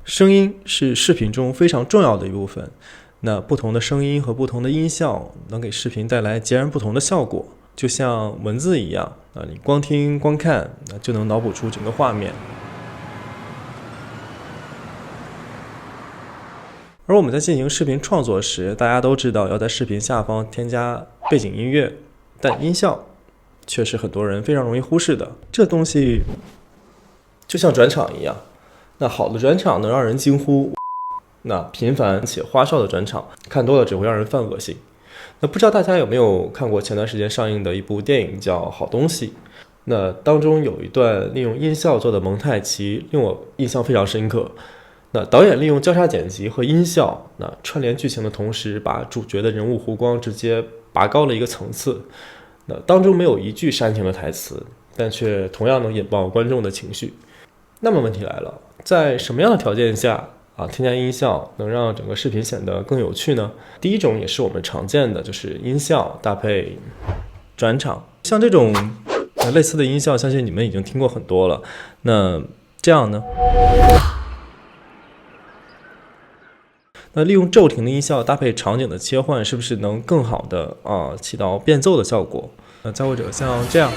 声音是视频中非常重要的一部分，那不同的声音和不同的音效能给视频带来截然不同的效果，就像文字一样，你光听光看就能脑补出整个画面。而我们在进行视频创作时，大家都知道要在视频下方添加背景音乐，但音效却是很多人非常容易忽视的。这东西就像转场一样，那好的转场能让人惊呼，那频繁且花哨的转场看多了只会让人犯恶心。那不知道大家有没有看过前段时间上映的一部电影叫《好东西》，那当中有一段利用音效做的蒙太奇令我印象非常深刻。那导演利用交叉剪辑和音效，那串联剧情的同时，把主角的人物弧光直接拔高了一个层次。那当中没有一句煽情的台词，但却同样能引爆观众的情绪。那么问题来了，在什么样的条件下添加音效能让整个视频显得更有趣呢？第一种也是我们常见的，就是音效搭配转场。像这种类似的音效，相信你们已经听过很多了。那这样呢？那利用骤停的音效搭配场景的切换，是不是能更好的起到变奏的效果？再或者像这样，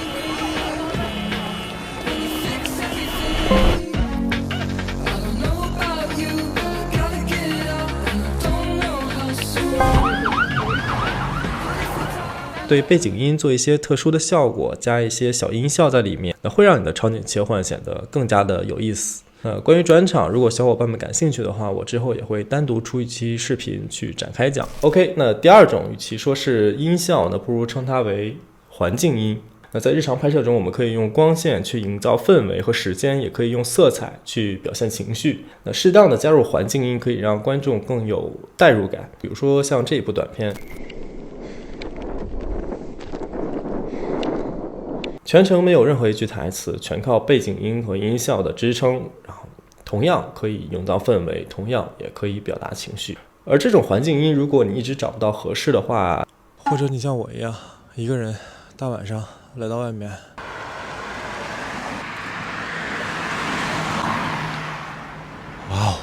对背景音做一些特殊的效果，加一些小音效在里面，会让你的场景切换显得更加的有意思。关于转场，如果小伙伴们感兴趣的话，我之后也会单独出一期视频去展开讲。OK， 那第二种，与其说是音效，那不如称它为环境音。那在日常拍摄中，我们可以用光线去营造氛围和时间，也可以用色彩去表现情绪。那适当的加入环境音，可以让观众更有代入感。比如说像这一部短片，全程没有任何一句台词，全靠背景音和音效的支撑，然后同样可以营造氛围，同样也可以表达情绪。而这种环境音，如果你一直找不到合适的话，或者你像我一样，一个人大晚上来到外面，哇哦！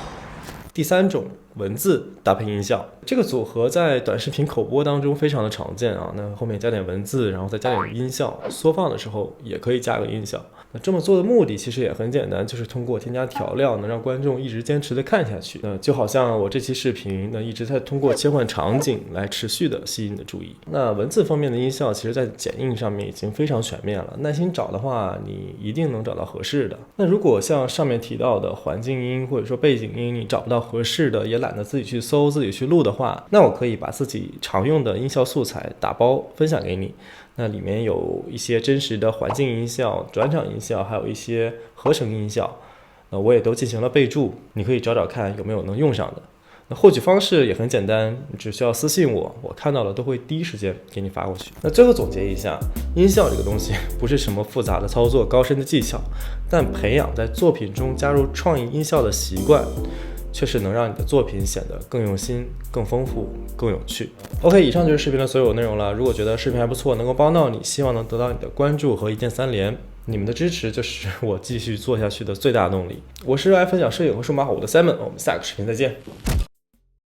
第三种，文字搭配音效，这个组合在短视频口播当中非常的常见那后面加点文字，然后再加点音效，缩放的时候也可以加个音效。那这么做的目的其实也很简单，就是通过添加调料能让观众一直坚持的看下去。就好像我这期视频一直在通过切换场景来持续的吸引你的注意。那文字方面的音效其实在剪映上面已经非常全面了，耐心找的话你一定能找到合适的。那如果像上面提到的环境音或者说背景音你找不到合适的，也懒得自己去搜自己去录的话，那我可以把自己常用的音效素材打包分享给你。那里面有一些真实的环境音效、转场音效，还有一些合成音效，我也都进行了备注，你可以找找看有没有能用上的。那获取方式也很简单，你只需要私信我，我看到了都会第一时间给你发过去。那最后总结一下，音效这个东西不是什么复杂的操作、高深的技巧，但培养在作品中加入创意音效的习惯，确实能让你的作品显得更用心、更丰富、更有趣。OK， 以上就是视频的所有内容了。如果觉得视频还不错，能够帮到你，希望能得到你的关注和一键三连。你们的支持就是我继续做下去的最大动力。我是热爱分享摄影和数码好物的 Simon， 我们下个视频再见。